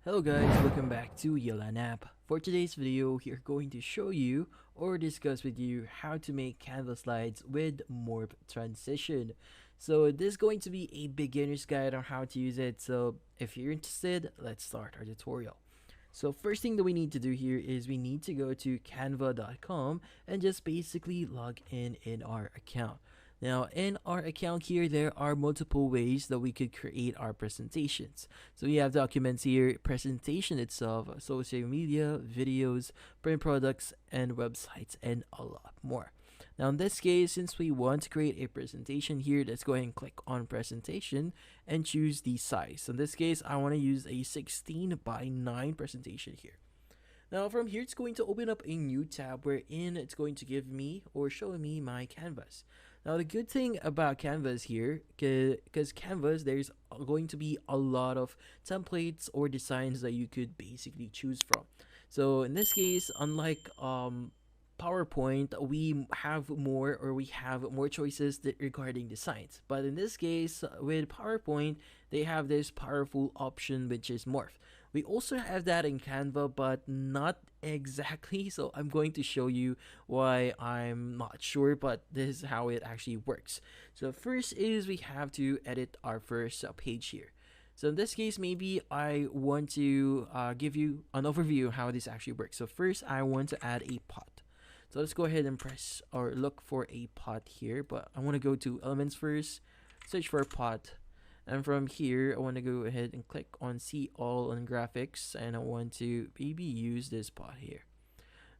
Hello guys, welcome back to Yelan app. For today's video, we are going to show you or discuss with you how to make Canva slides with Morph transition. So this is going to be a beginner's guide on how to use it. So if you're interested, let's start our tutorial. So first thing that we need to do here is we need to go to canva.com and just basically log in our account. Now, in our account here, there are multiple ways that we could create our presentations. So we have documents here, presentation itself, social media, videos, print products, and websites, and a lot more. Now, in this case, since we want to create a presentation here, let's go ahead and click on presentation and choose the size. So in this case, I want to use a 16 by 9 presentation here. Now from here, it's going to open up a new tab wherein it's going to give me or show me my canvas. Now the good thing about Canvas here, because Canvas, there's going to be a lot of templates or designs that you could basically choose from. So in this case, unlike PowerPoint, we have more choices regarding designs. But in this case, with PowerPoint, they have this powerful option which is Morph. We also have that in Canva, but not exactly. So I'm going to show you why I'm not sure, but this is how it actually works. So first is we have to edit our first page here. So in this case, maybe I want to give you an overview of how this actually works. So first, I want to add a pot. So let's go ahead and press or look for a pot here, but I want to go to elements first, search for a pot. And from here, I want to go ahead and click on see all on graphics, and I want to maybe use this pot here.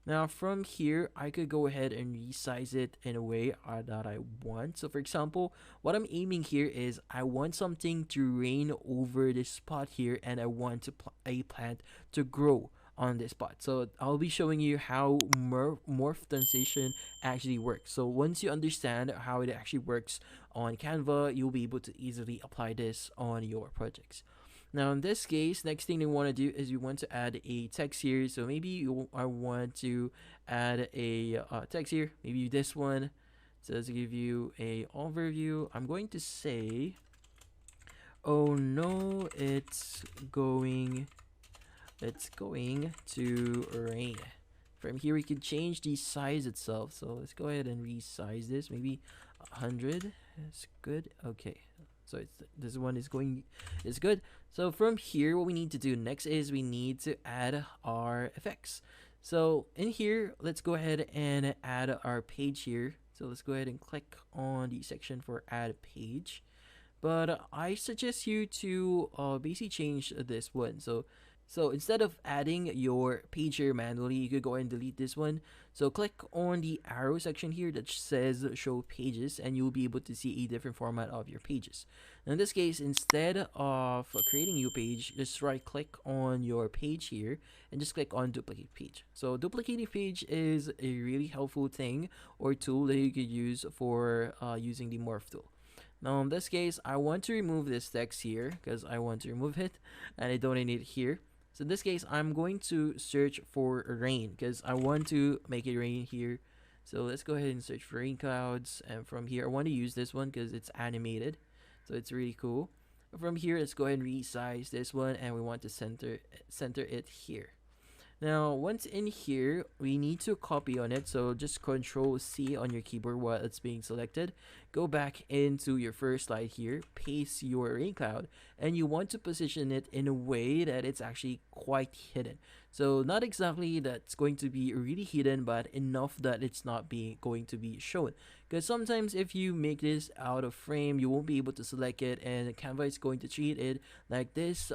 Now from here, I could go ahead and resize it in a way that I want. So for example, what I'm aiming here is I want something to rain over this spot here, and I want a plant to grow on this spot. So I'll be showing you how morph transition actually works. So once you understand how it actually works on Canva, you'll be able to easily apply this on your projects. Now in this case, next thing you want to do is you want to add a text here. So maybe I want to add a text here, maybe this one. So let's give you a overview. I'm going to say, oh no, it's going to rain. From here we can change the size itself. So let's go ahead and resize this, maybe 100. That's good. Okay, so this one is good. So from here, what we need to do next is we need to add our effects. So in here, let's go ahead and add our page here. So let's go ahead and click on the section for add page. But I suggest you to basically change this one. So instead of adding your page here manually, you could go ahead and delete this one. So click on the arrow section here that says show pages, and you'll be able to see a different format of your pages. Now in this case, instead of creating a new page, just right click on your page here and just click on duplicate page. So duplicating page is a really helpful thing or tool that you could use for using the morph tool. Now in this case, I want to remove this text here because I want to remove it and I don't need it here. So in this case, I'm going to search for rain because I want to make it rain here. So let's go ahead and search for rain clouds. And from here, I want to use this one because it's animated. So it's really cool. From here, let's go ahead and resize this one, and we want to center it here. Now, once in here, we need to copy on it. So just Control C on your keyboard while it's being selected. Go back into your first slide here, paste your rain cloud, and you want to position it in a way that it's actually quite hidden. So not exactly that's going to be really hidden, but enough that it's not going to be shown. Because sometimes if you make this out of frame, you won't be able to select it, and Canva is going to treat it like this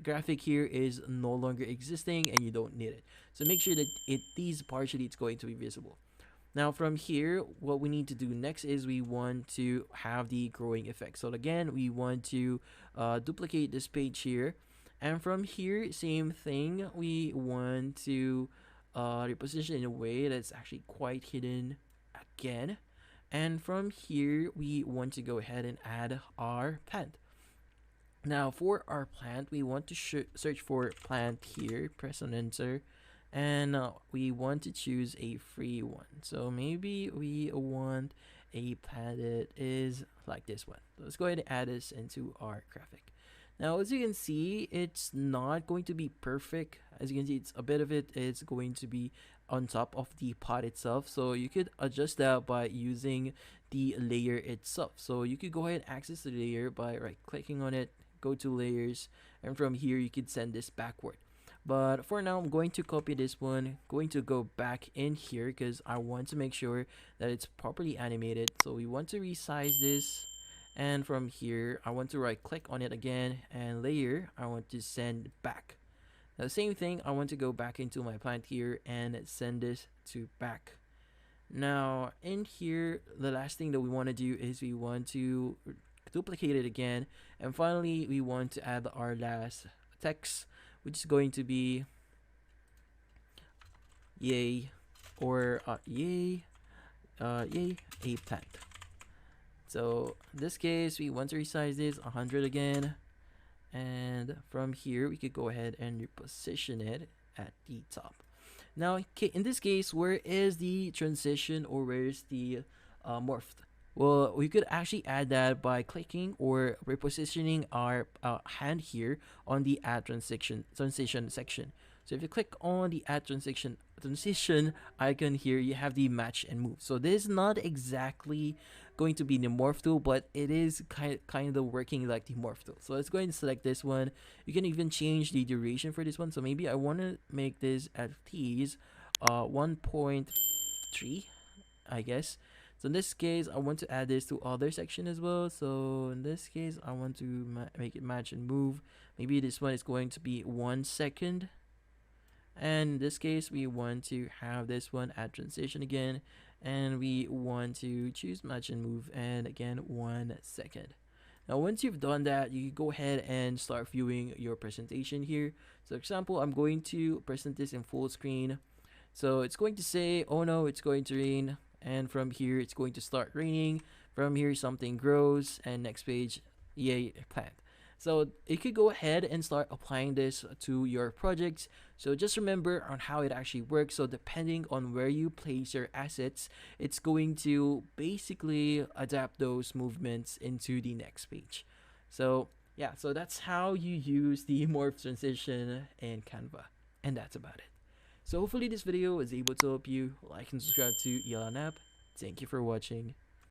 graphic here is no longer existing and you don't need it. So make sure that these partially it's going to be visible. Now from here, what we need to do next is we want to have the growing effect. So again, we want to duplicate this page here, and from here, same thing, we want to reposition in a way that's actually quite hidden again. And from here, we want to go ahead and add our plant. Now for our plant, we want to search for plant here, press on enter, and we want to choose a free one. So maybe we want a plant that is like this one. So let's go ahead and add this into our graphic. Now, as you can see, it's not going to be perfect. As you can see, it's a bit of it is going to be on top of the pot itself. So you could adjust that by using the layer itself. So you could go ahead and access the layer by right clicking on it, go to layers, and from here you could send this backward. But for now, I'm going to copy this one, going to go back in here because I want to make sure that it's properly animated. So we want to resize this, and from here I want to right click on it again, and layer I want to send back. Now the same thing, I want to go back into my plant here and send this to back. Now in here, the last thing that we want to do is we want to duplicate it again, and finally we want to add our last text, which is going to be yay, or yay a plant. So in this case, we want to resize this 100 again, and from here we could go ahead and reposition it at the top. Now in this case, where is the transition, or where is the morphed? Well, we could actually add that by clicking or repositioning our hand here on the add transition section. So if you click on the add transition icon here, you have the match and move. So this is not exactly going to be the morph tool, but it is kind of working like the morph tool. So let's go ahead and select this one. You can even change the duration for this one. So maybe I want to make this at least 1.3, I guess. So in this case, I want to add this to other section as well. So in this case, I want to make it match and move. Maybe this one is going to be 1 second. And in this case, we want to have this one add transition again, and we want to choose match and move, and again 1 second. Now once you've done that, you can go ahead and start viewing your presentation here. So for example, I'm going to present this in full screen. So it's going to say, oh no, it's going to rain, and from here it's going to start raining. From here something grows, and next page, yay, plant. So you could go ahead and start applying this to your projects. So just remember on how it actually works. So depending on where you place your assets, it's going to basically adapt those movements into the next page. So yeah, so that's how you use the morph transition in Canva. And that's about it. So hopefully this video was able to help you. Like and subscribe to Yellow App. Thank you for watching.